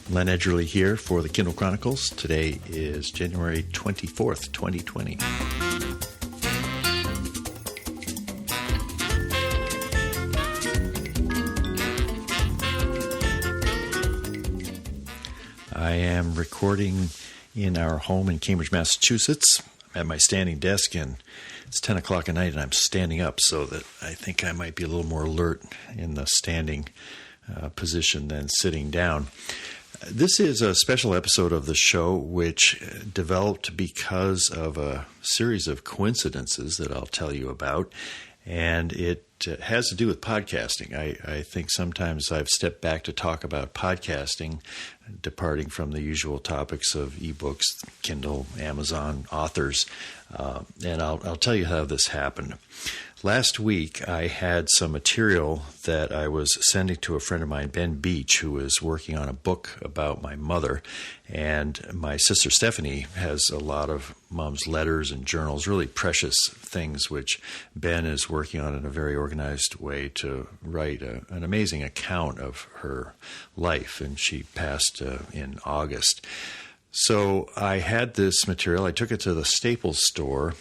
Len Edgerly here for the Kindle Chronicles. Today is January 24th, 2020. I am recording in our home in Cambridge, Massachusetts. I'm at my standing desk, and it's 10 o'clock at night, and I'm standing up, so that I think I might be a little more alert in the standing position than sitting down. This is a special episode of the show which developed because of a series of coincidences that I'll tell you about, and it has to do with podcasting. I think sometimes I've stepped back to talk about podcasting, departing from the usual topics of ebooks, Kindle, Amazon, authors, and I'll tell you how this happened. Last week, I had some material that I was sending to a friend of mine, Ben Beach, who is working on a book about my mother. And my sister Stephanie has a lot of Mom's letters and journals, really precious things, which Ben is working on in a very organized way to write an amazing account of her life. And she passed in August. So I had this material. I took it to the Staples store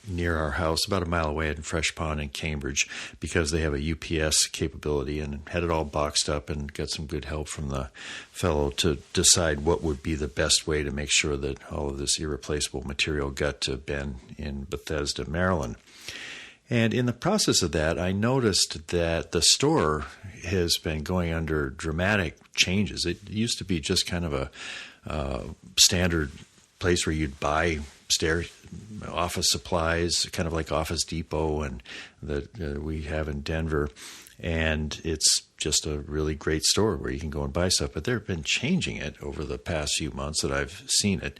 near our house, about a mile away in Fresh Pond in Cambridge, because they have a UPS capability, and had it all boxed up and got some good help from the fellow to decide what would be the best way to make sure that all of this irreplaceable material got to Ben in Bethesda, Maryland. And in the process of that, I noticed that the store has been going under dramatic changes. It used to be just kind of a standard place where you'd buy office supplies, kind of like Office Depot and that we have in Denver. And it's just a really great store where you can go and buy stuff. But they've been changing it over the past few months that I've seen it.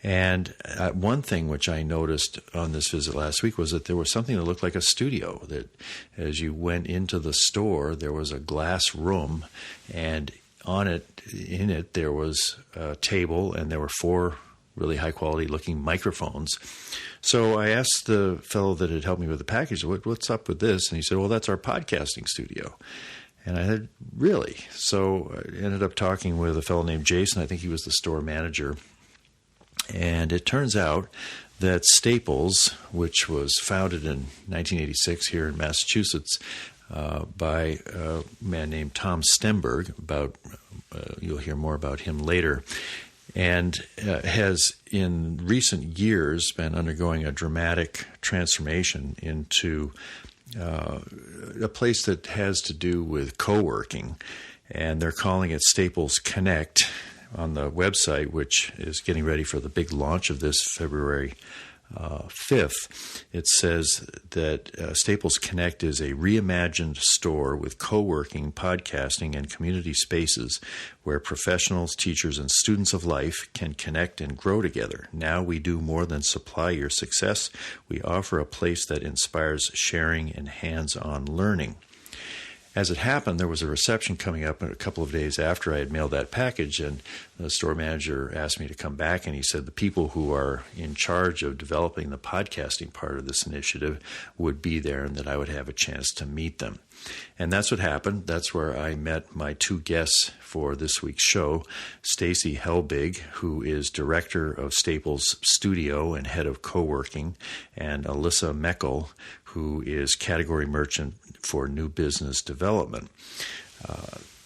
And one thing which I noticed on this visit last week was that there was something that looked like a studio, that as you went into the store, there was a glass room, and in it, there was a table, and there were 4 really high-quality looking microphones. So I asked the fellow that had helped me with the package, what's up with this? And he said, well, that's our podcasting studio. And I said, really? So I ended up talking with a fellow named Jason. I think he was the store manager. And it turns out that Staples, which was founded in 1986 here in Massachusetts by a man named Tom Stemberg, you'll hear more about him later, and has in recent years been undergoing a dramatic transformation into a place that has to do with coworking. And they're calling it Staples Connect on the website, which is getting ready for the big launch of this February 5th. It says that Staples Connect is a reimagined store with co-working, podcasting, and community spaces where professionals, teachers, and students of life can connect and grow together. Now we do more than supply your success. We offer a place that inspires sharing and hands-on learning. As it happened, there was a reception coming up a couple of days after I had mailed that package, and the store manager asked me to come back, and he said the people who are in charge of developing the podcasting part of this initiative would be there and that I would have a chance to meet them. And that's what happened. That's where I met my 2 guests for this week's show, Stacey Helbig, who is director of Staples Studio and head of Coworking, and Elissa Mekel, who is category merchant for new business development.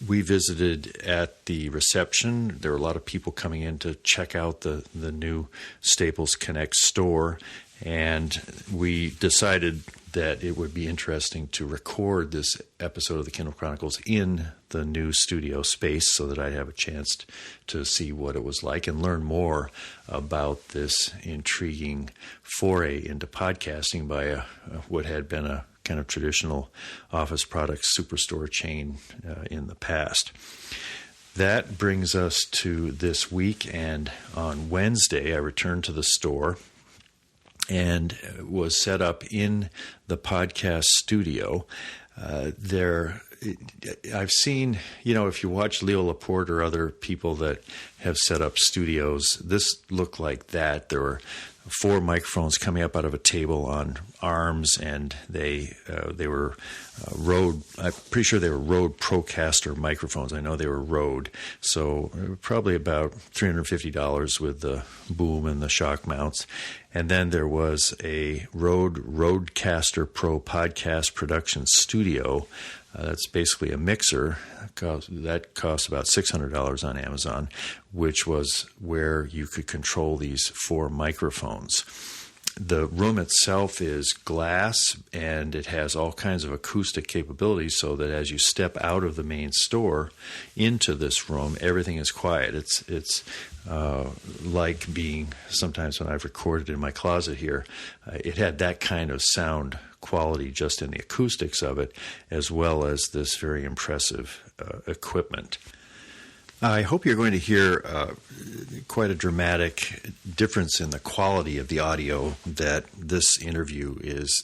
We visited at the reception. There were a lot of people coming in to check out the new Staples Connect store, and we decided that it would be interesting to record this episode of the Kindle Chronicles in the new studio space so that I'd have a chance to see what it was like and learn more about this intriguing foray into podcasting by what had been a kind of traditional office products superstore chain in the past. That brings us to this week, and on Wednesday I returned to the store and was set up in the podcast studio. There I've seen, if you watch Leo Laporte or other people that have set up studios, this looked like that. There were 4 microphones coming up out of a table on arms, and they were Rode. I'm pretty sure they were Rode Procaster microphones. I know they were Rode, so probably about $350 with the boom and the shock mounts. And then there was a RODEcaster Pro podcast production studio. That's basically a mixer. That costs about $600 on Amazon, which was where you could control these 4 microphones. The room itself is glass, and it has all kinds of acoustic capabilities so that as you step out of the main store into this room, everything is quiet. It's like being, sometimes when I've recorded in my closet here, it had that kind of sound quality just in the acoustics of it, as well as this very impressive equipment. I hope you're going to hear quite a dramatic difference in the quality of the audio that this interview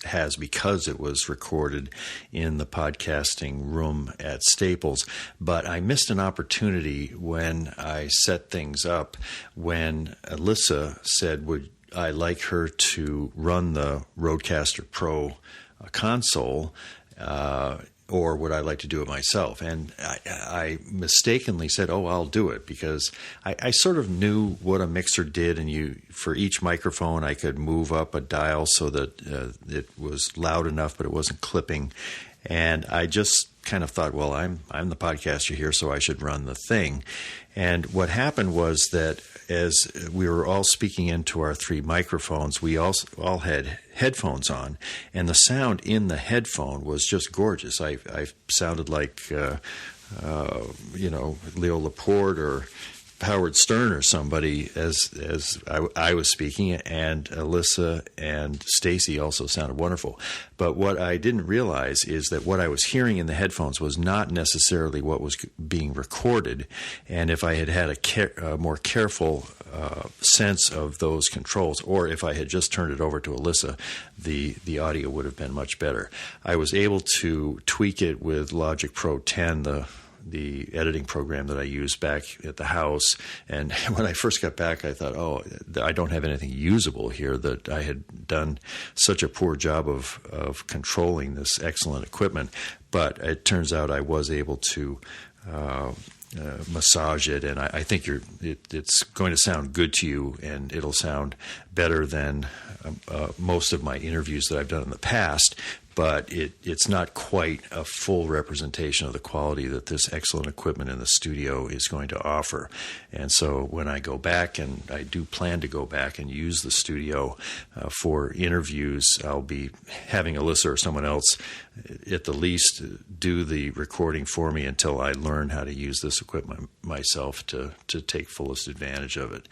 has because it was recorded in the podcasting room at Staples. But I missed an opportunity when I set things up when Elissa said, would I like her to run the RODEcaster Pro console, or would I like to do it myself? And I mistakenly said, I'll do it, because I sort of knew what a mixer did, and for each microphone I could move up a dial so that it was loud enough but it wasn't clipping. And I just kind of thought, well, I'm the podcaster here, so I should run the thing. And what happened was that as we were all speaking into our 3 microphones, we all had headphones on, and the sound in the headphone was just gorgeous. I sounded like Leo Laporte or Howard Stern or somebody as I was speaking, and Elissa and Stacey also sounded wonderful. But what I didn't realize is that what I was hearing in the headphones was not necessarily what was being recorded, and if I had had a more careful sense of those controls, or if I had just turned it over to Elissa, the audio would have been much better. I was able to tweak it with Logic Pro 10, the editing program that I used back at the house. And when I first got back, I thought, I don't have anything usable here, that I had done such a poor job of controlling this excellent equipment. But it turns out I was able to massage it, and I think it's going to sound good to you, and it'll sound better than most of my interviews that I've done in the past. But it's not quite a full representation of the quality that this excellent equipment in the studio is going to offer. And so when I go back, and I do plan to go back and use the studio for interviews, I'll be having Elissa or someone else at the least do the recording for me until I learn how to use this equipment myself to take fullest advantage of it.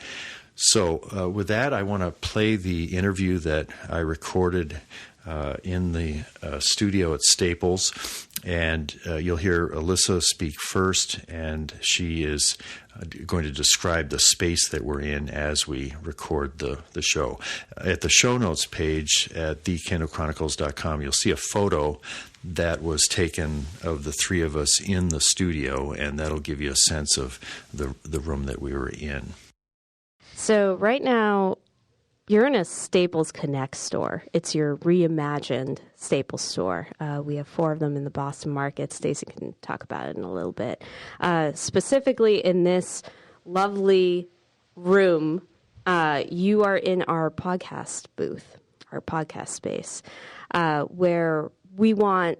So with that, I want to play the interview that I recorded in the studio at Staples, and you'll hear Elissa speak first, and she is going to describe the space that we're in as we record the show. At the show notes page at thekenochronicles.com, you'll see a photo that was taken of the 3 of us in the studio, and that'll give you a sense of the room that we were in. So right now, you're in a Staples Connect store. It's your reimagined Staples store. We have 4 of them in the Boston market. Stacey can talk about it in a little bit. Specifically in this lovely room, you are in our podcast booth, our podcast space, where we want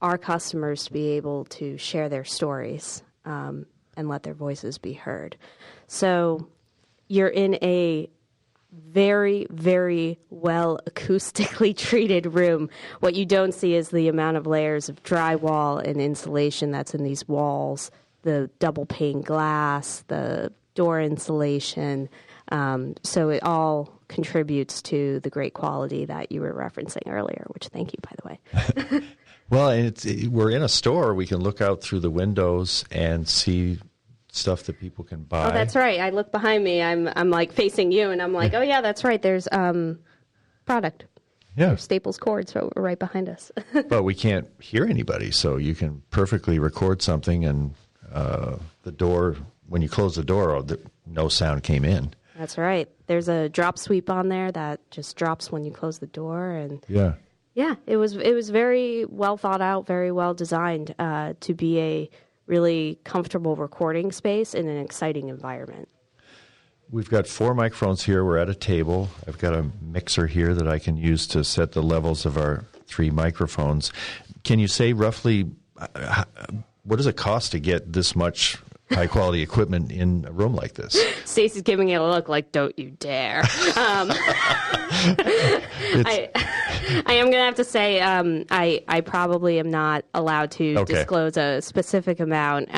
our customers to be able to share their stories and let their voices be heard. So you're in a very, very well acoustically treated room. What you don't see is the amount of layers of drywall and insulation that's in these walls, the double pane glass, the door insulation. So it all contributes to the great quality that you were referencing earlier, which thank you, by the way. Well, we're in a store. We can look out through the windows and see stuff that people can buy. Oh, that's right. I look behind me. I'm like facing you, and I'm like, oh yeah, that's right. There's product. Yeah. There's Staples cords right behind us. But we can't hear anybody, so you can perfectly record something, and the door, when you close the door, no sound came in. That's right. There's a drop sweep on there that just drops when you close the door, and yeah, it was very well thought out, very well designed to be a really comfortable recording space in an exciting environment. We've got 4 microphones here. We're at a table. I've got a mixer here that I can use to set the levels of our 3 microphones. Can you say roughly what does it cost to get this much high-quality equipment in a room like this? Stacey's giving it a look like, don't you dare. I am going to have to say I probably am not allowed to disclose a specific amount.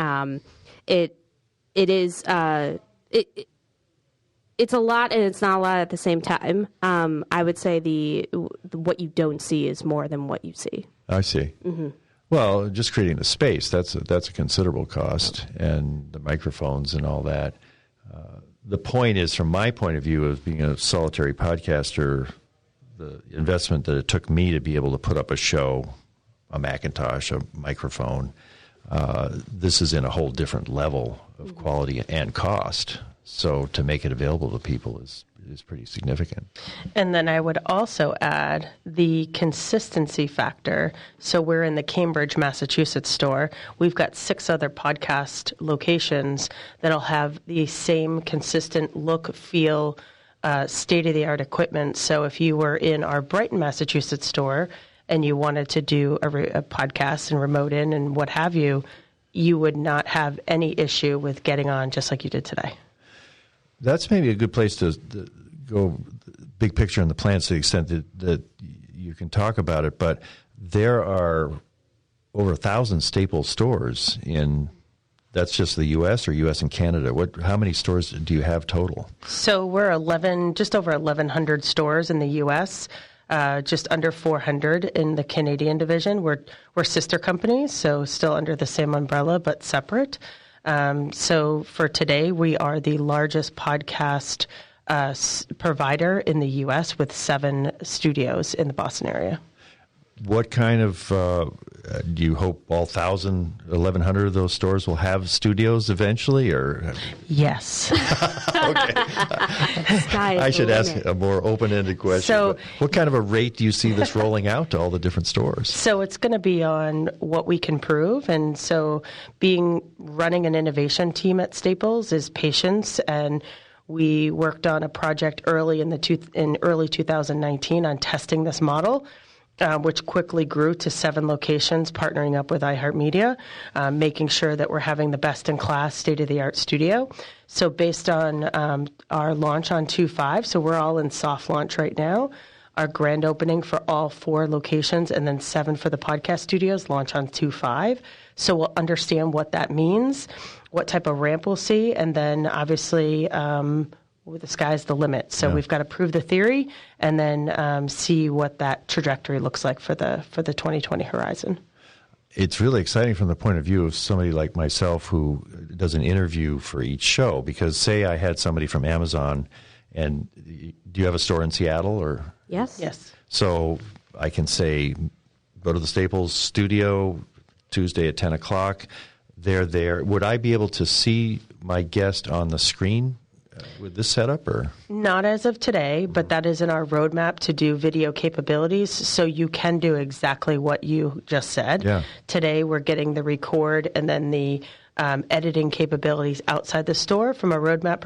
It's a lot and it's not a lot at the same time. I would say what you don't see is more than what you see. I see. Mm-hmm. Well, just creating the space, that's a considerable cost, and the microphones and all that. The point is, from my point of view of being a solitary podcaster, the investment that it took me to be able to put up a show, a Macintosh, a microphone, this is in a whole different level of quality and cost. So to make it available to people is pretty significant. And then I would also add the consistency factor. So we're in the Cambridge, Massachusetts store. We've got 6 other podcast locations that'll have the same consistent look, feel, state-of-the-art equipment. So if you were in our Brighton, Massachusetts store and you wanted to do a podcast and remote in and what have you, you would not have any issue with getting on just like you did today. That's maybe a good place to go big picture in the plans to the extent that you can talk about it. But there are over 1,000 Staples stores that's just the U.S. or U.S. and Canada. How many stores do you have total? So we're just over 1,100 stores in the U.S., just under 400 in the Canadian division. We're sister companies, so still under the same umbrella but separate. So for today, we are the largest podcast provider in the U.S. with 7 studios in the Boston area. What kind of, do you hope all 1,100 of those stores will have studios eventually? Or Yes. Okay. I should ask a more open-ended question. So, what kind of a rate do you see this rolling out to all the different stores? So it's going to be on what we can prove. And so running an innovation team at Staples is patience. And we worked on a project early in early 2019 on testing this model. Which quickly grew to 7 locations, partnering up with iHeart Media, making sure that we're having the best-in-class, state-of-the-art studio. So based on our launch on 2/5, so we're all in soft launch right now, our grand opening for all 4 locations and then 7 for the podcast studios launch on 2/5. So we'll understand what that means, what type of ramp we'll see, and then obviously the sky's the limit. So we've got to prove the theory and then see what that trajectory looks like for the 2020 horizon. It's really exciting from the point of view of somebody like myself who does an interview for each show, because say I had somebody from Amazon, and do you have a store in Seattle? Or Yes. So I can say, go to the Staples studio Tuesday at 10 o'clock. They're there. Would I be able to see my guest on the screen with this setup? Or not as of today, but that is in our roadmap to do video capabilities, so you can do exactly what you just said. Yeah. Today we're getting the record and then the editing capabilities outside the store from a roadmap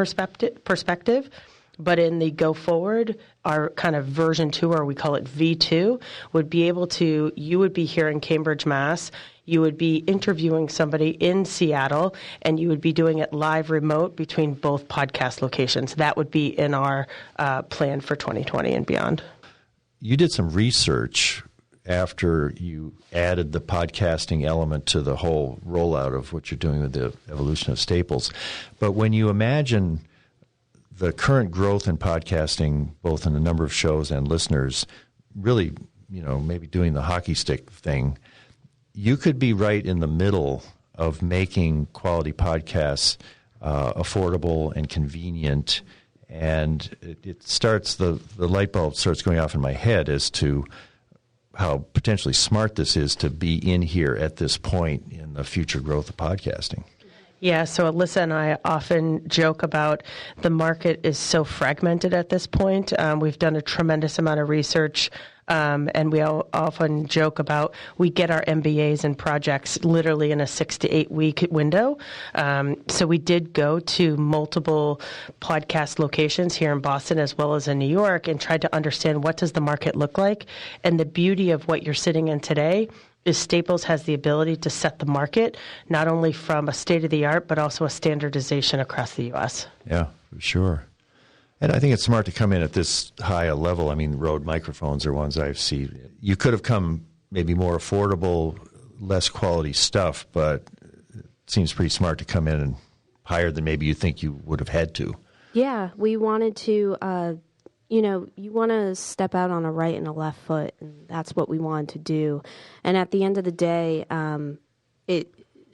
perspective. But in the go forward, our kind of version 2, or we call it V2, you would be here in Cambridge, Mass. You would be interviewing somebody in Seattle, and you would be doing it live remote between both podcast locations. That would be in our plan for 2020 and beyond. You did some research after you added the podcasting element to the whole rollout of what you're doing with the evolution of Staples. But when you imagine the current growth in podcasting, both in the number of shows and listeners, really, maybe doing the hockey stick thing, you could be right in the middle of making quality podcasts affordable and convenient And it starts, the light bulb starts going off in my head as to how potentially smart this is to be in here at this point in the future growth of podcasting. Yeah, so Elissa and I often joke about the market is so fragmented at this point. We've done a tremendous amount of research, and we often joke about we get our MBAs and projects literally in a 6 to 8 week window. So we did go to multiple podcast locations here in Boston as well as in New York and tried to understand what does the market look like. And the beauty of what you're sitting in today is Staples has the ability to set the market, not only from a state-of-the-art, but also a standardization across the U.S. Yeah, for sure. And I think it's smart to come in at this high a level. I mean, Rode microphones are ones I've seen. You could have come maybe more affordable, less quality stuff, but it seems pretty smart to come in and higher than maybe you think you would have had to. Yeah, we wanted to you want to step out on a right and a left foot, and that's what we wanted to do. And at the end of the day,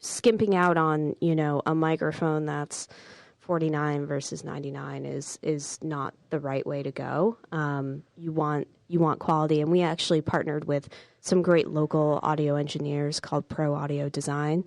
skimping out on, a microphone that's $49 versus $99 is not the right way to go. You want quality, and we actually partnered with some great local audio engineers called Pro Audio Design,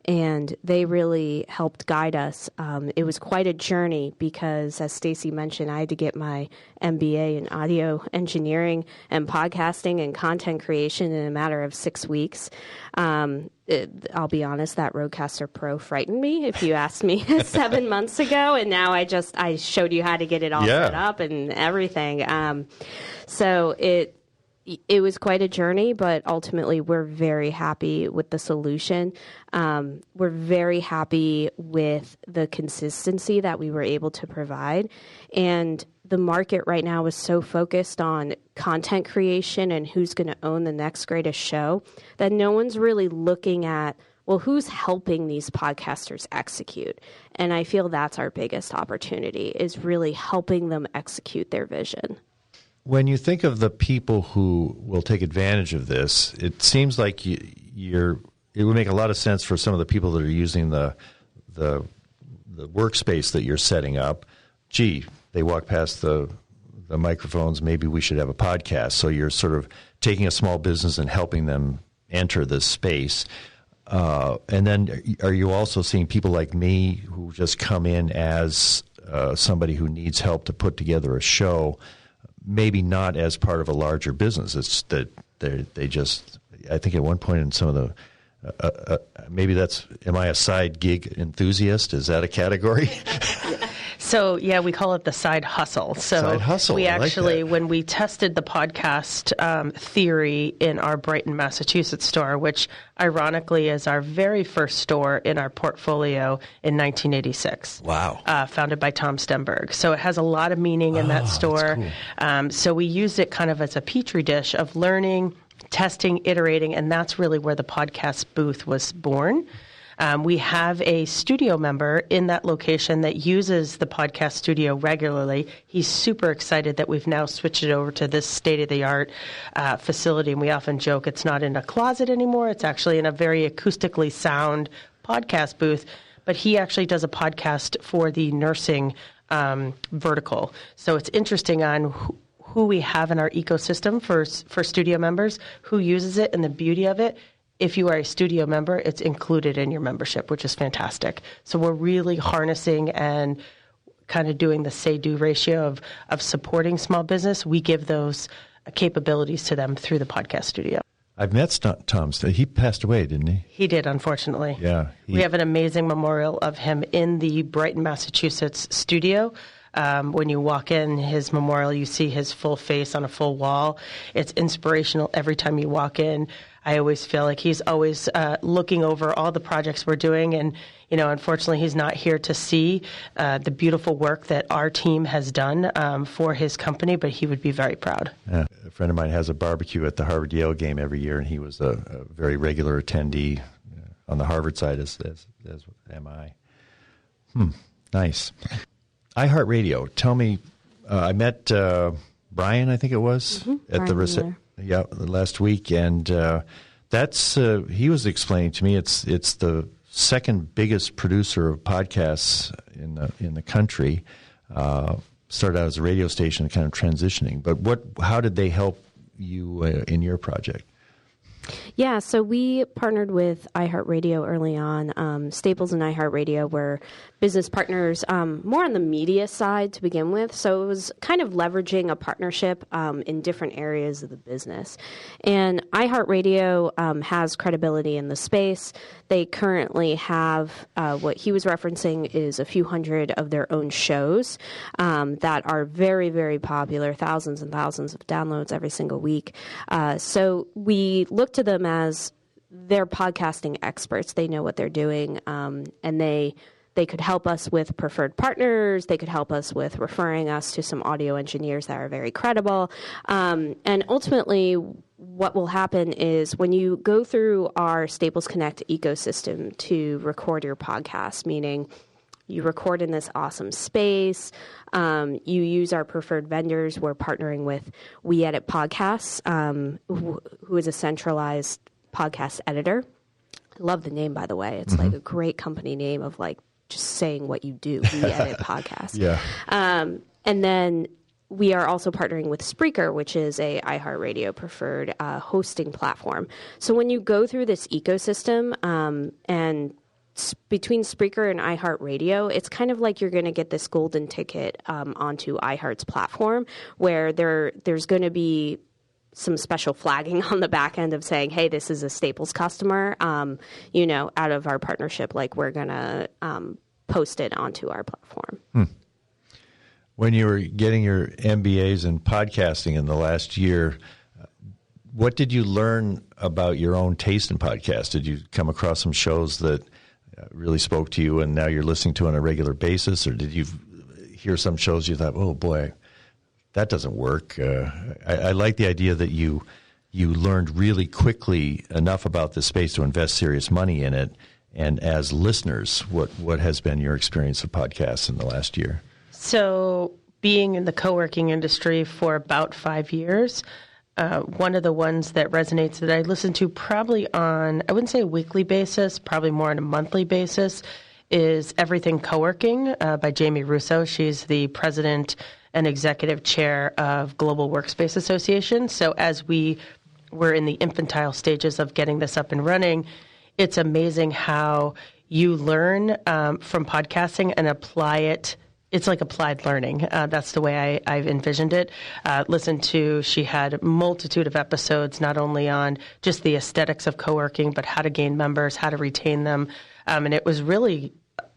and they really helped guide us. It was quite a journey because, as Stacey mentioned, I had to get my MBA in audio engineering and podcasting and content creation in a matter of 6 weeks. I'll be honest, that RODEcaster Pro frightened me if you asked me 7 months ago, and now I showed you how to get it all set up and everything. So it was quite a journey, but ultimately we're very happy with the solution. We're very happy with the consistency that we were able to provide. And the market right now is so focused on content creation and who's going to own the next greatest show that no one's really looking at, well, who's helping these podcasters execute? And I feel that's our biggest opportunity, is really helping them execute their vision. When you think of the people who will take advantage of this, it seems like it would make a lot of sense for some of the people that are using the workspace that you're setting up. Gee, they walk past the microphones, maybe we should have a podcast. So you're sort of taking a small business and helping them enter this space. And then are you also seeing people like me who just come in as somebody who needs help to put together a show, maybe not as part of a larger business? It's that they just, I think at one point in some of the, maybe that's, am I a side gig enthusiast? Is that a category? So, yeah, we call it the side hustle. So side hustle. We actually, like when we tested the podcast theory in our Brighton, Massachusetts store, which ironically is our very first store in our portfolio in 1986. Wow. Founded by Tom Stemberg. So it has a lot of meaning in that store. Cool. So we used it kind of as a petri dish of learning, testing, iterating, and that's really where the podcast booth was born. We have a studio member in that location that uses the podcast studio regularly. He's super excited that we've now switched it over to this state-of-the-art facility, and we often joke it's not in a closet anymore. It's actually in a very acoustically sound podcast booth, but he actually does a podcast for the nursing vertical. So it's interesting on who we have in our ecosystem for studio members, who uses it, and the beauty of it. If you are a studio member, it's included in your membership, which is fantastic. So we're really harnessing and kind of doing the say-do ratio of supporting small business. We give those capabilities to them through the podcast studio. I've met Tom. He passed away, didn't he? He did, unfortunately. Yeah. We have an amazing memorial of him in the Brighton, Massachusetts studio. When you walk in his memorial, you see his full face on a full wall. It's inspirational every time you walk in. I always feel like he's always looking over all the projects we're doing. And, unfortunately, he's not here to see the beautiful work that our team has done for his company, but he would be very proud. Yeah. A friend of mine has a barbecue at the Harvard-Yale game every year, and he was a very regular attendee on the Harvard side, as am I. Nice. iHeart Radio. Tell me, I met Brian, I think it was, at the last week, and that's he was explaining to me it's the second biggest producer of podcasts in the country. started out as a radio station, kind of transitioning. But how did they help you in your project? Yeah, so we partnered with iHeartRadio early on. Staples and iHeartRadio were business partners, more on the media side to begin with. So it was kind of leveraging a partnership in different areas of the business. And iHeartRadio has credibility in the space. They currently have what he was referencing is a few hundred of their own shows that are very, very popular, thousands and thousands of downloads every single week. So we look to them as they're podcasting experts. They know what they're doing, and they could help us with preferred partners. They could help us with referring us to some audio engineers that are very credible. And ultimately, what will happen is when you go through our Staples Connect ecosystem to record your podcast, meaning you record in this awesome space, you use our preferred vendors. We're partnering with We Edit Podcasts, who is a centralized podcast editor. I love the name, by the way. It's like a great company name of like just saying what you do. We Edit Podcasts. Yeah. And then we are also partnering with Spreaker, which is a iHeartRadio preferred hosting platform. So when you go through this ecosystem and between Spreaker and iHeartRadio, it's kind of like you're going to get this golden ticket onto iHeart's platform, where there's going to be some special flagging on the back end of saying, hey, this is a Staples customer, out of our partnership, like we're going to post it onto our platform. When you were getting your MBAs in podcasting in the last year, what did you learn about your own taste in podcasts? Did you come across some shows that really spoke to you and now you're listening to on a regular basis? Or did you hear some shows you thought, oh, boy, that doesn't work? I like the idea that you learned really quickly enough about the space to invest serious money in it. And as listeners, what has been your experience of podcasts in the last year? So being in the co-working industry for about 5 years, one of the ones that resonates that I listen to probably on, I wouldn't say a weekly basis, probably more on a monthly basis, is Everything Coworking by Jamie Russo. She's the president and executive chair of Global Workspace Association. So as we were in the infantile stages of getting this up and running, it's amazing how you learn from podcasting and apply it. It's like applied learning. That's the way I've envisioned it. She had a multitude of episodes, not only on just the aesthetics of co-working, but how to gain members, how to retain them. And it was really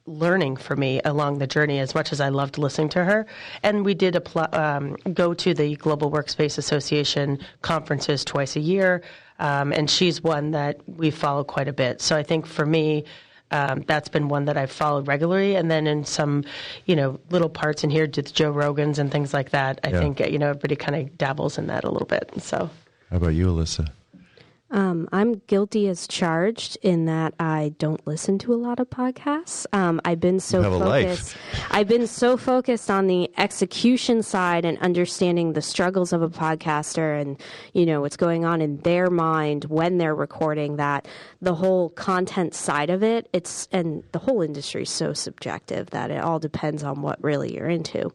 learning for me along the journey, as much as I loved listening to her. And we did go to the Global Workspace Association conferences twice a year. And she's one that we follow quite a bit. So I think for me, that's been one that I've followed regularly. And then in some, little parts in here, with Joe Rogan's and things like that, I think, everybody kind of dabbles in that a little bit. So, how about you, Elissa? I'm guilty as charged in that I don't listen to a lot of podcasts. I've been so focused on the execution side and understanding the struggles of a podcaster and, what's going on in their mind when they're recording, that the whole content side of it, and the whole industry is so subjective that it all depends on what really you're into.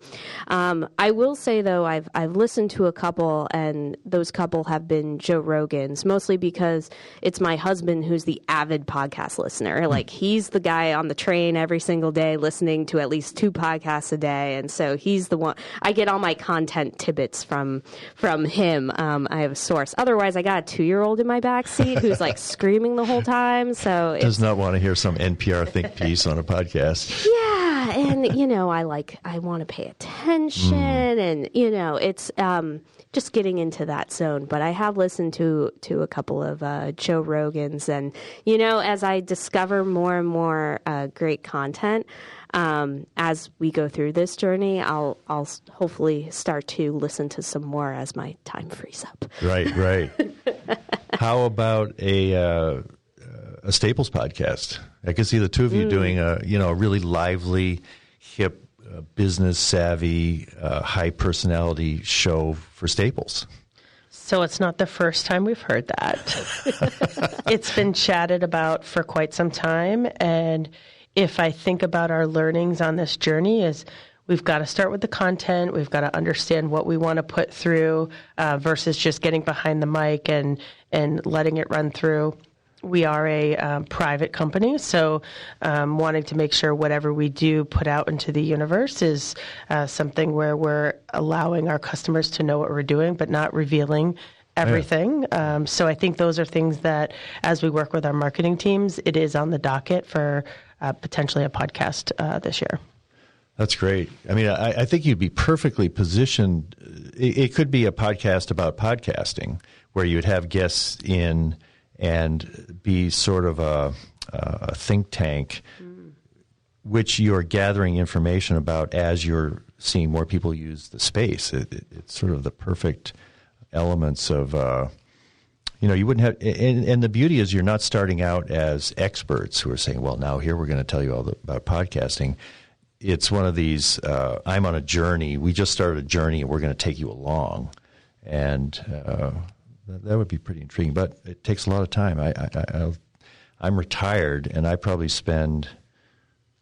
I will say, though, I've listened to a couple, and those couple have been Joe Rogan's, mostly because it's my husband who's the avid podcast listener. Like, he's the guy on the train every single day listening to at least 2 podcasts a day. And so he's the one. I get all my content tidbits from him. I have a source. Otherwise, I got a 2-year-old in my backseat who's like screaming the whole time. So does not want to hear some NPR think piece on a podcast. Yeah. And, I want to pay attention and, it's, just getting into that zone. But I have listened to a couple of Joe Rogan's, and as I discover more and more great content as we go through this journey, I'll hopefully start to listen to some more as my time frees up. Right. How about a Staples podcast? I can see the two of you doing a really lively, hip, business savvy, high personality show for Staples. So it's not the first time we've heard that. It's been chatted about for quite some time. And if I think about our learnings on this journey, is we've got to start with the content. We've got to understand what we want to put through versus just getting behind the mic and letting it run through. We are a private company, so wanting to make sure whatever we do put out into the universe is something where we're allowing our customers to know what we're doing, but not revealing everything. So I think those are things that, as we work with our marketing teams, it is on the docket for potentially a podcast this year. That's great. I mean, I think you'd be perfectly positioned. It could be a podcast about podcasting where you'd have guests in and be sort of a think tank, which you're gathering information about as you're seeing more people use the space. It's sort of the perfect elements of, you wouldn't have, and the beauty is you're not starting out as experts who are saying, well, now here we're going to tell you all about podcasting. It's one of these, I'm on a journey. We just started a journey and we're going to take you along. And that would be pretty intriguing, but it takes a lot of time. I'm retired, and I probably spend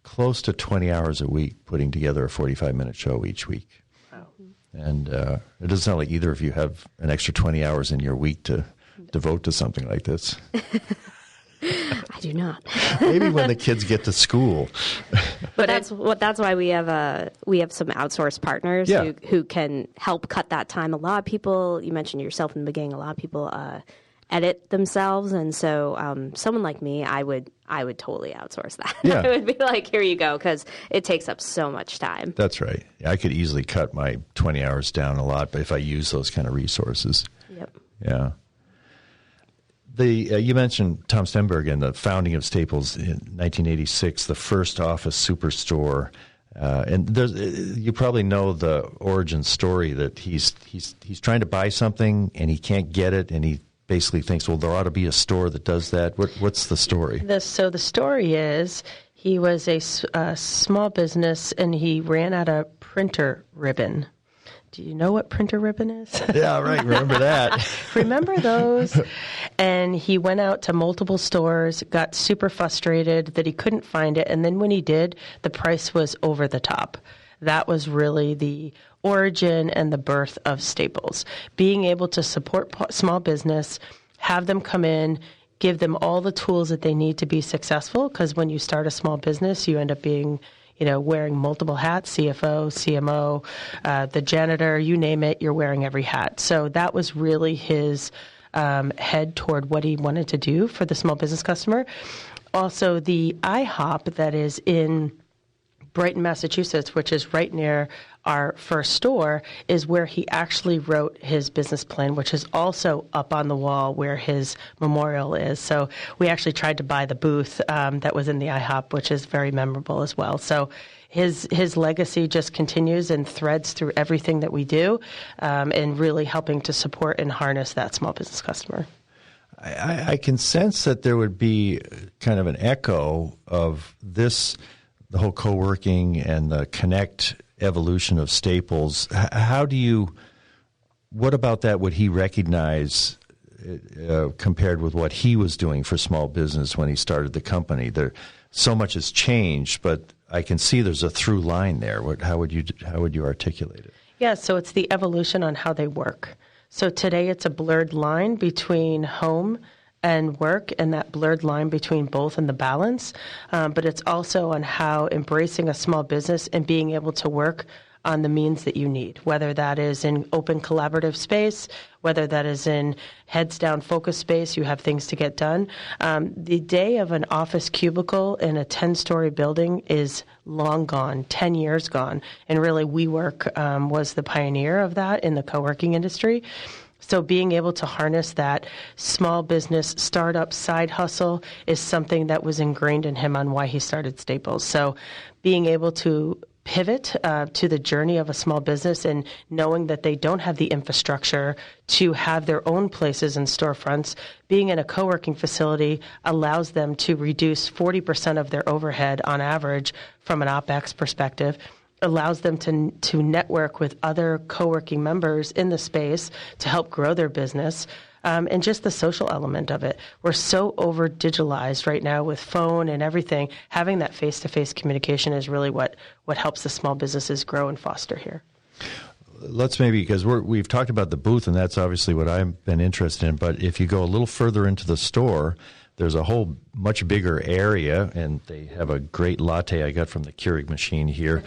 close to 20 hours a week putting together a 45-minute show each week. Wow. And it doesn't sound like either of you have an extra 20 hours in your week to devote to something like this. I do not. Maybe when the kids get to school. But that's why we have some outsourced partners who can help cut that time. A lot of people, you mentioned yourself in the beginning, a lot of people edit themselves, and so someone like me, I would totally outsource that. Yeah. I would be like, here you go, because it takes up so much time. That's right. I could easily cut my 20 hours down a lot, but if I use those kind of resources. Yep. Yeah. You mentioned Tom Stemberg and the founding of Staples in 1986, the first office superstore, and you probably know the origin story that he's trying to buy something and he can't get it, and he basically thinks, well, there ought to be a store that does that. What's the story? So the story is he was a small business and he ran out of printer ribbon. Do you know what printer ribbon is? Yeah, right. Remember that. Remember those? And he went out to multiple stores, got super frustrated that he couldn't find it. And then when he did, the price was over the top. That was really the origin and the birth of Staples. Being able to support small business, have them come in, give them all the tools that they need to be successful. Because when you start a small business, you end up being wearing multiple hats, CFO, CMO, the janitor, you name it, you're wearing every hat. So that was really his head toward what he wanted to do for the small business customer. Also, the IHOP that is in Brighton, Massachusetts, which is right near our first store, is where he actually wrote his business plan, which is also up on the wall where his memorial is. So we actually tried to buy the booth that was in the IHOP, which is very memorable as well. So his legacy just continues and threads through everything that we do, and really helping to support and harness that small business customer. I can sense that there would be kind of an echo of this, the whole co-working and the connect evolution of Staples. What about that would he recognize compared with what he was doing for small business when he started the company? So much has changed, but I can see there's a through line there. How would you articulate it? Yeah, so it's the evolution on how they work. So today it's a blurred line between home and work, and that blurred line between both and the balance. But it's also on how embracing a small business and being able to work on the means that you need, whether that is in open collaborative space, whether that is in heads down focus space, you have things to get done. The day of an office cubicle in a 10-story building is long gone, 10 years gone. And really WeWork was the pioneer of that in the co-working industry. So being able to harness that small business startup side hustle is something that was ingrained in him on why he started Staples. So being able to pivot to the journey of a small business and knowing that they don't have the infrastructure to have their own places and storefronts, being in a co-working facility allows them to reduce 40% of their overhead on average from an OpEx perspective, allows them to network with other co-working members in the space to help grow their business, and just the social element of it. We're so over digitalized right now with phone and everything. Having that face-to-face communication is really what helps the small businesses grow and foster here. Let's maybe, because we've talked about the booth, and that's obviously what I've been interested in, but if you go a little further into the store, there's a whole much bigger area, and they have a great latte I got from the Keurig machine here.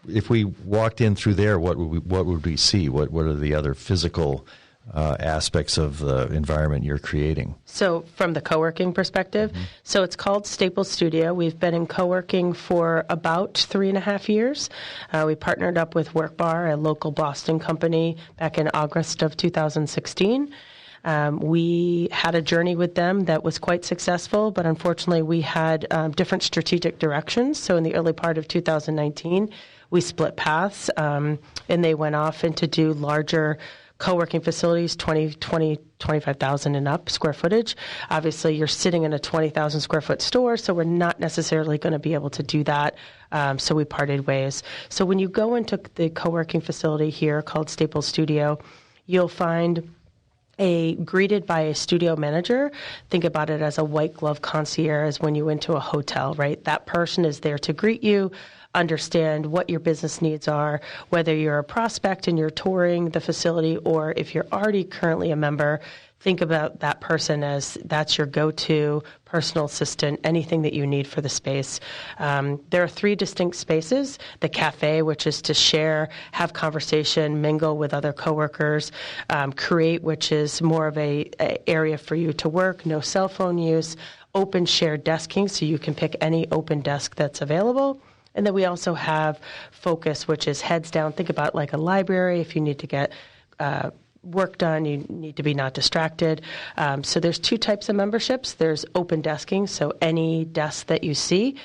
If we walked in through there, what would we see? What are the other physical aspects of the environment you're creating? So from the co-working perspective, so it's called Staples Studio. We've been in co-working for about 3.5 years. We partnered up with WorkBar, a local Boston company, back in August of 2016. We had a journey with them that was quite successful, but unfortunately we had different strategic directions. So in the early part of 2019, we split paths, and they went off into do larger co-working facilities, 25,000 and up square footage. Obviously, you're sitting in a 20,000 square foot store, so we're not necessarily going to be able to do that. So we parted ways. So when you go into the co-working facility here called Staples Studio, you'll find greeted by a studio manager. Think about it as a white glove concierge when you went to a hotel, right? That person is there to greet you, understand what your business needs are, whether you're a prospect and you're touring the facility, or if you're already currently a member, think about that person as that's your go-to personal assistant, anything that you need for the space. There are 3 distinct spaces. The cafe, which is to share, have conversation, mingle with other coworkers. Create, which is more of a area for you to work, no cell phone use. Open shared desking, so you can pick any open desk that's available. And then we also have Focus, which is heads down. Think about like a library. If you need to get work done, you need to be not distracted. So there's 2 types of memberships. There's open desking, so any desk that you see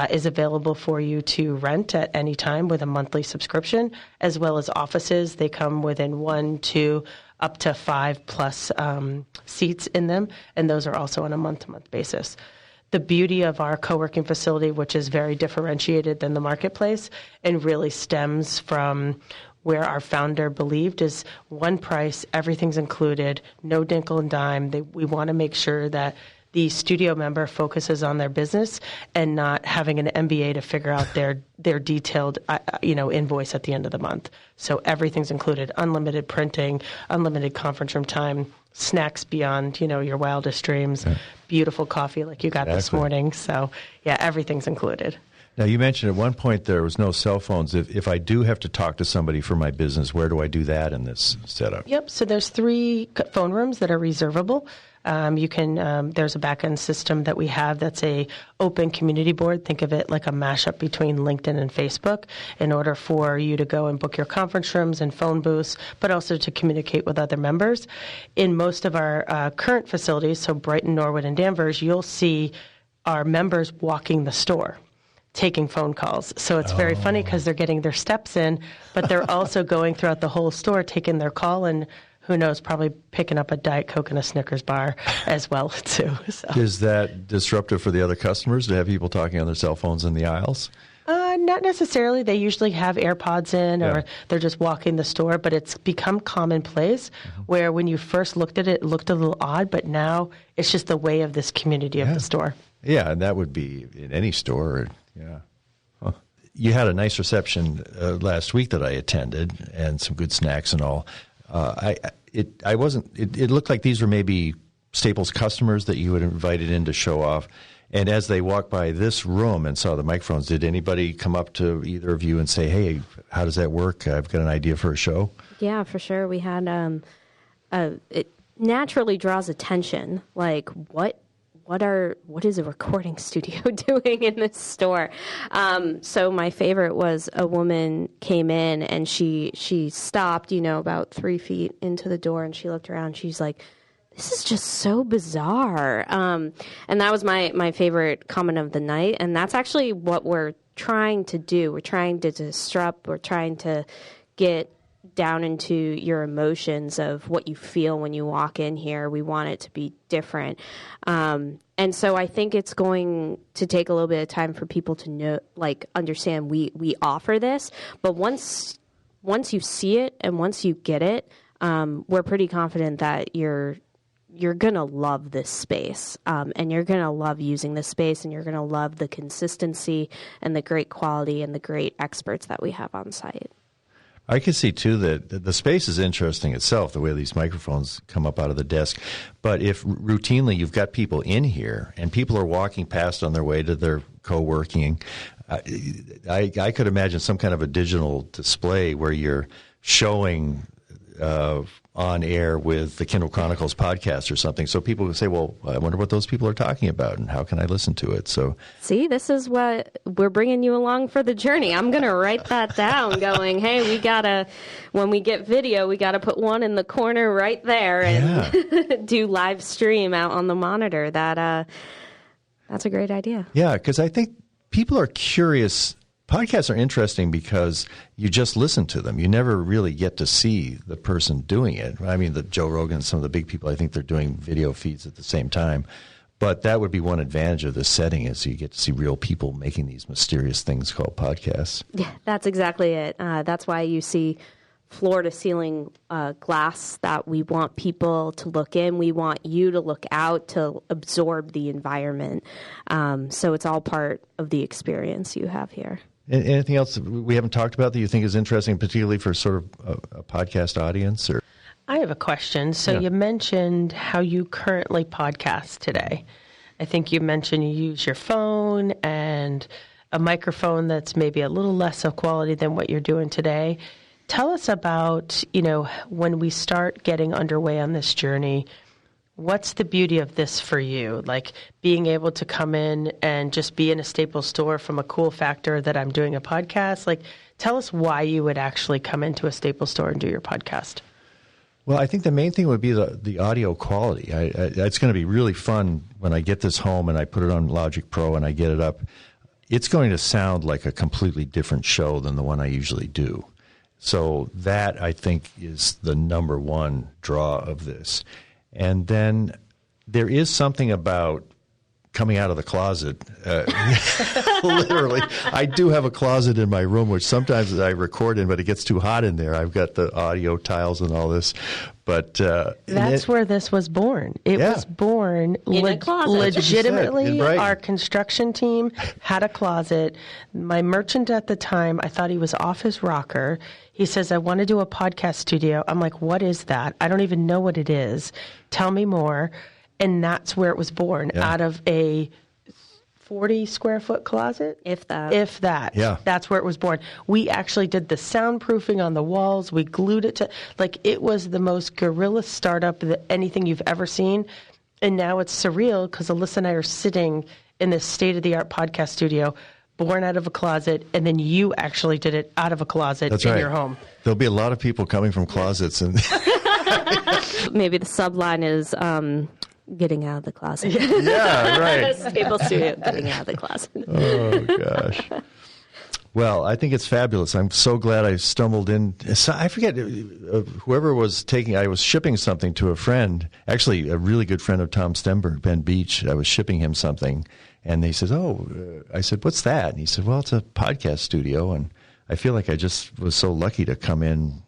is available for you to rent at any time with a monthly subscription, as well as offices. They come within 1, 2, up to 5+ seats in them, and those are also on a month-to-month basis. The beauty of our co-working facility, which is very differentiated than the marketplace and really stems from where our founder believed, is one price, everything's included, no nickel and dime. We want to make sure that the studio member focuses on their business and not having an MBA to figure out their detailed invoice at the end of the month. So everything's included: unlimited printing, unlimited conference room time, snacks beyond your wildest dreams, beautiful coffee like you got this morning. So yeah, everything's included. Now, you mentioned at one point there was no cell phones. If I do have to talk to somebody for my business, where do I do that in this setup? Yep. So there's 3 phone rooms that are reservable. You can. There's a back-end system that we have that's a open community board. Think of it like a mashup between LinkedIn and Facebook, in order for you to go and book your conference rooms and phone booths, but also to communicate with other members. In most of our current facilities, so Brighton, Norwood, and Danvers, you'll see our members walking the store, taking phone calls. So it's very funny because they're getting their steps in, but they're also going throughout the whole store, taking their call, and who knows, probably picking up a Diet Coke and a Snickers bar as well, too. So. Is that disruptive for the other customers to have people talking on their cell phones in the aisles? Not necessarily. They usually have AirPods in, or they're just walking the store, but it's become commonplace where when you first looked at it, it looked a little odd, but now it's just the way of this community of the store. Yeah, and that would be in any store. Yeah. Huh. You had a nice reception last week that I attended, and some good snacks and all. It looked like these were maybe Staples customers that you had invited in to show off. And as they walked by this room and saw the microphones, did anybody come up to either of you and say, "Hey, how does that work? I've got an idea for a show"? Yeah, for sure. We had it naturally draws attention. Like, what is a recording studio doing in this store? So my favorite was a woman came in and she stopped, about 3 feet into the door, and she looked around. She's like, "This is just so bizarre." And that was my favorite comment of the night. And that's actually what we're trying to do. We're trying to disrupt. We're trying to get down into your emotions of what you feel when you walk in here. We want it to be different. And so I think it's going to take a little bit of time for people to know, understand we offer this. But once you see it and once you get it, we're pretty confident that you're going to love this space, and you're going to love using this space, and you're going to love the consistency and the great quality and the great experts that we have on site. I can see, too, that the space is interesting itself, the way these microphones come up out of the desk. But if routinely you've got people in here and people are walking past on their way to their co-working, I could imagine some kind of a digital display where you're showing on air with the Kindle Chronicles podcast or something. So people would say, well, I wonder what those people are talking about and how can I listen to it? So, see, this is what we're bringing you along for the journey. I'm going to write that down going, hey, when we get video, we got to put one in the corner right there and do live stream out on the monitor. That's a great idea. Yeah, because I think people are curious. Podcasts are interesting because you just listen to them. You never really get to see the person doing it. I mean, the Joe Rogan, some of the big people, I think they're doing video feeds at the same time. But that would be one advantage of this setting is you get to see real people making these mysterious things called podcasts. Yeah, that's exactly it. That's why you see floor-to-ceiling glass that we want people to look in. We want you to look out to absorb the environment. So it's all part of the experience you have here. Anything else that we haven't talked about that you think is interesting, particularly for sort of a podcast audience? Or I have a question. So you mentioned how you currently podcast today. I think you mentioned you use your phone and a microphone that's maybe a little less of quality than what you're doing today. Tell us about, when we start getting underway on this journey, what's the beauty of this for you? Like being able to come in and just be in a Staples store from a cool factor that I'm doing a podcast. Like, tell us why you would actually come into a Staples store and do your podcast. Well, I think the main thing would be the audio quality. It's going to be really fun when I get this home and I put it on Logic Pro and I get it up. It's going to sound like a completely different show than the one I usually do. So that, I think, is the number one draw of this. And then there is something about coming out of the closet. Literally, I do have a closet in my room, which sometimes I record in, but it gets too hot in there. I've got the audio tiles and all this. But that's where this was born. It was born in a closet. Legitimately. Right. Our construction team had a closet. My merchant at the time, I thought he was off his rocker. He says, I want to do a podcast studio. I'm like, what is that? I don't even know what it is. Tell me more. And that's where it was born, out of a 40-square-foot closet? If that. If that. Yeah. That's where it was born. We actually did the soundproofing on the walls. We glued it to, it was the most guerrilla startup that anything you've ever seen. And now it's surreal because Elissa and I are sitting in this state-of-the-art podcast studio, born out of a closet, and then you actually did it out of a closet in your home. There'll be a lot of people coming from closets. And Maybe the subline is getting out of the closet. yeah, right. Staples Studio, getting out of the closet. Oh, gosh. Well, I think it's fabulous. I'm so glad I stumbled in. I forget, whoever was I was shipping something to a friend, actually a really good friend of Tom Stemberg, Ben Beach. I was shipping him something, and he says, I said, what's that? And he said, well, it's a podcast studio, and I feel like I just was so lucky to come in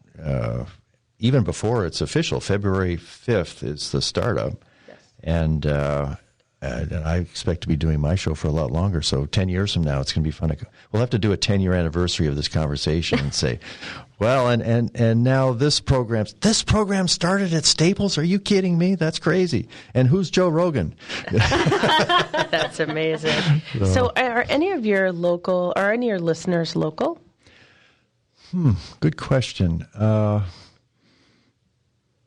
even before it's official. February 5th is the startup. And I expect to be doing my show for a lot longer. So 10 years from now, it's going to be fun. We'll have to do a 10-year anniversary of this conversation and say, well, and now this program started at Staples. Are you kidding me? That's crazy. And who's Joe Rogan? That's amazing. So are any of your listeners local? Good question.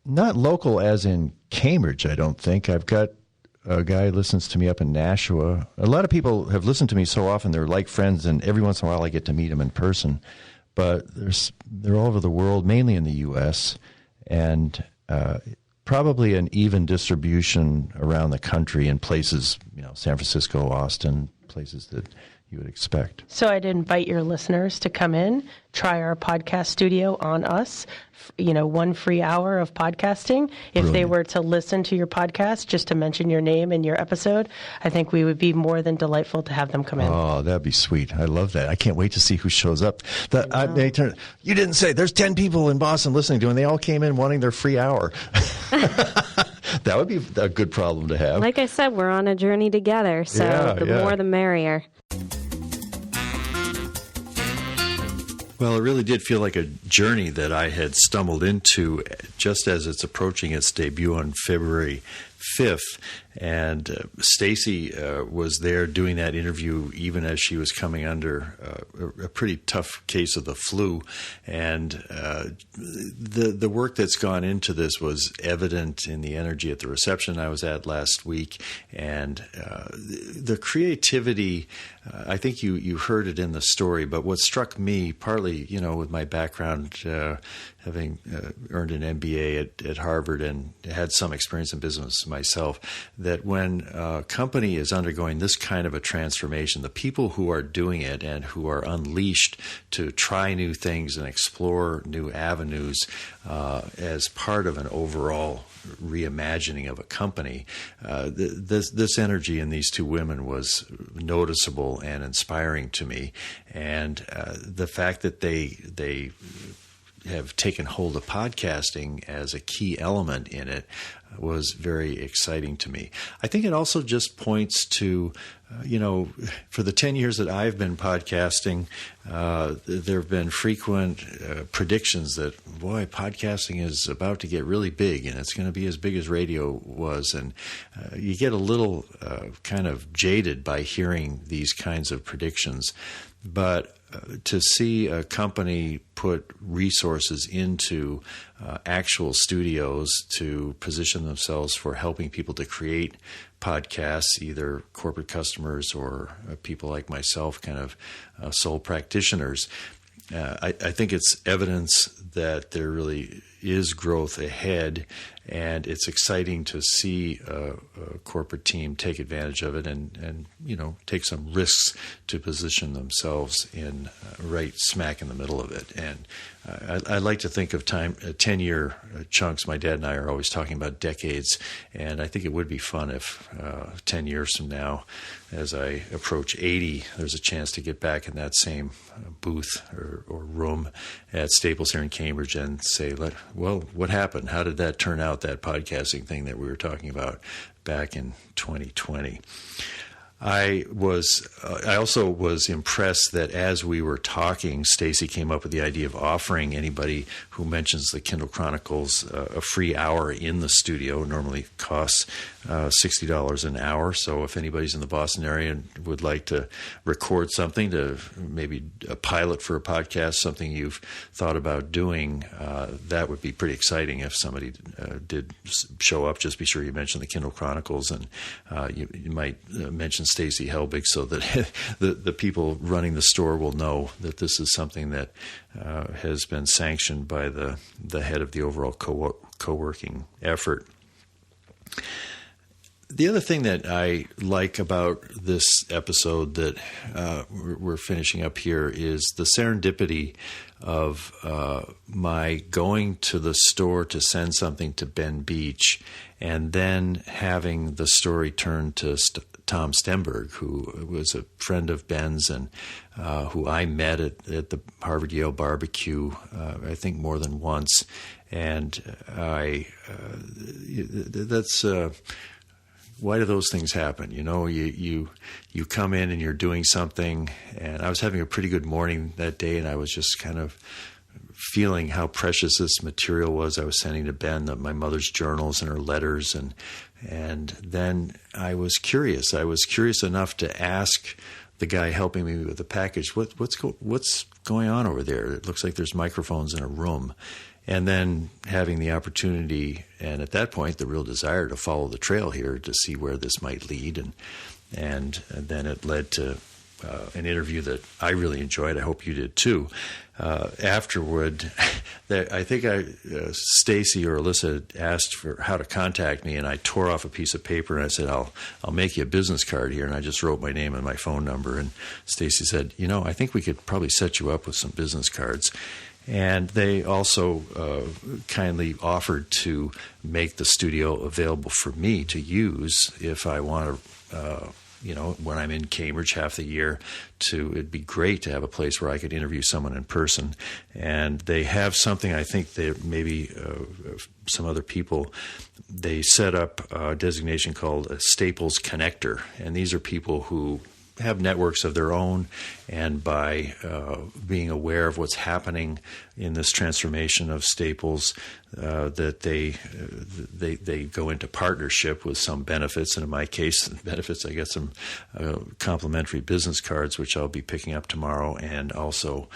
Not local as in Cambridge, I don't think. I've got a guy who listens to me up in Nashua. A lot of people have listened to me so often, they're like friends, and every once in a while I get to meet them in person. But they're all over the world, mainly in the U.S., and probably an even distribution around the country in places, San Francisco, Austin, places that, you would expect. So I'd invite your listeners to come in, try our podcast studio on us, 1 free hour of podcasting. If Brilliant. they were to listen to your podcast, just to mention your name and your episode, I think we would be more than delightful to have them come in. Oh, that'd be sweet. I love that. I can't wait to see who shows up. You didn't say there's 10 people in Boston listening to it, and they all came in wanting their free hour. That would be a good problem to have. Like I said, we're on a journey together, so the more the merrier. Well, it really did feel like a journey that I had stumbled into just as it's approaching its debut on February 5th. And Stacey was there doing that interview even as she was coming under a pretty tough case of the flu. And the work that's gone into this was evident in the energy at the reception I was at last week. And the creativity, I think you heard it in the story, but what struck me, partly, with my background, having earned an MBA at Harvard and had some experience in business myself, that when a company is undergoing this kind of a transformation, the people who are doing it and who are unleashed to try new things and explore new avenues as part of an overall reimagining of a company, this energy in these two women was noticeable and inspiring to me. And the fact that they have taken hold of podcasting as a key element in it was very exciting to me. I think it also just points to, for the 10 years that I've been podcasting, there have been frequent predictions that, boy, podcasting is about to get really big and it's going to be as big as radio was. And you get a little kind of jaded by hearing these kinds of predictions. But to see a company put resources into actual studios to position themselves for helping people to create podcasts, either corporate customers or people like myself, kind of sole practitioners, I think it's evidence that there really is growth ahead, and it's exciting to see a corporate team take advantage of it and take some risks to position themselves in right smack in the middle of it. And I like to think of 10-year chunks. My dad and I are always talking about decades, and I think it would be fun if 10 years from now, as I approach 80, there's a chance to get back in that same booth or room at Staples here in Cambridge and say, well, what happened? How did that turn out, that podcasting thing that we were talking about back in 2020? I also was impressed that as we were talking, Stacey came up with the idea of offering anybody who mentions the Kindle Chronicles a free hour in the studio. It normally costs $60 an hour. So if anybody's in the Boston area and would like to record something, to maybe a pilot for a podcast, something you've thought about doing, that would be pretty exciting if somebody did show up. Just be sure you mention the Kindle Chronicles, and you might mention Stacey Helbig so that the people running the store will know that this is something that has been sanctioned by the head of the overall co-working effort. The other thing that I like about this episode that we're finishing up here is the serendipity of my going to the store to send something to Ben Beach and then having the story turn to Tom Stemberg, who was a friend of Ben's and who I met at the Harvard-Yale barbecue, I think more than once. And that's... why do those things happen? You come in and you're doing something, and I was having a pretty good morning that day, and I was just kind of feeling how precious this material was I was sending to Ben, my mother's journals and her letters, and then I was curious. I was curious enough to ask the guy helping me with the package, what's going on over there? It looks like there's microphones in a room. And then having the opportunity, and at that point, the real desire to follow the trail here to see where this might lead. And then it led to an interview that I really enjoyed. I hope you did too. Afterward, I think Stacey or Elissa asked for how to contact me, and I tore off a piece of paper and I said, I'll make you a business card here, and I just wrote my name and my phone number. And Stacey said, I think we could probably set you up with some business cards. And they also kindly offered to make the studio available for me to use if I want to, when I'm in Cambridge half the year. It'd be great to have a place where I could interview someone in person. And they have something, I think that maybe some other people, they set up a designation called a Staples Connector. And these are people who have networks of their own, and by being aware of what's happening in this transformation of Staples, that they go into partnership with some benefits, and in my case, benefits, I get some complimentary business cards, which I'll be picking up tomorrow, and also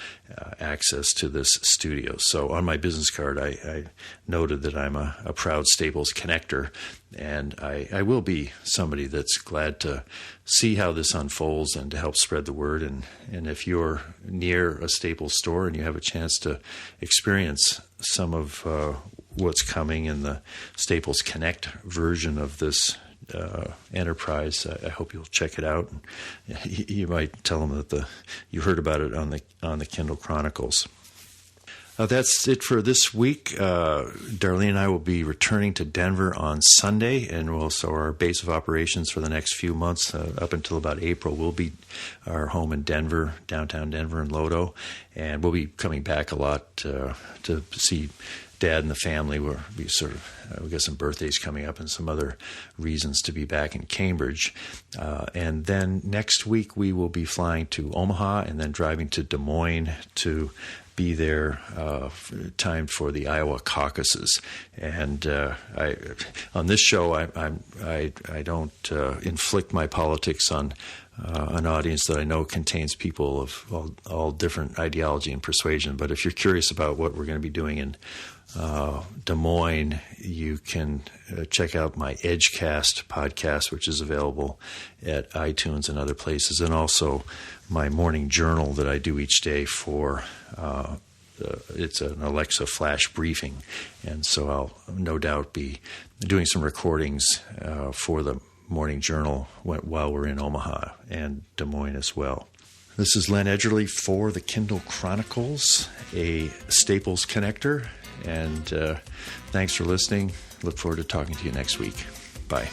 access to this studio. So on my business card, I noted that I'm a proud Staples connector, and I will be somebody that's glad to see how this unfolds and to help spread the word. And if you're near a Staples store and you have a chance to experience some of what's coming in the Staples Connect version of this enterprise, I hope you'll check it out. You might tell them that you heard about it on the Kindle Chronicles. That's it for this week. Darlene and I will be returning to Denver on Sunday, and also our base of operations for the next few months, up until about April, will be our home in Denver, downtown Denver and Lodo. And we'll be coming back a lot to see Dad and the family. We've got some birthdays coming up and some other reasons to be back in Cambridge. And then next week we will be flying to Omaha and then driving to Des Moines to be there timed for the Iowa caucuses. And on this show, I don't inflict my politics on an audience that I know contains people of all different ideology and persuasion. But if you're curious about what we're going to be doing in Des Moines, you can check out my EdgeCast podcast, which is available at iTunes and other places, and also my morning journal that I do each day for it's an Alexa flash briefing. And so I'll no doubt be doing some recordings for the morning journal while we're in Omaha and Des Moines as well. This is Len Edgerly for the Kindle Chronicles, a Staples connector. And thanks for listening. Look forward to talking to you next week. Bye.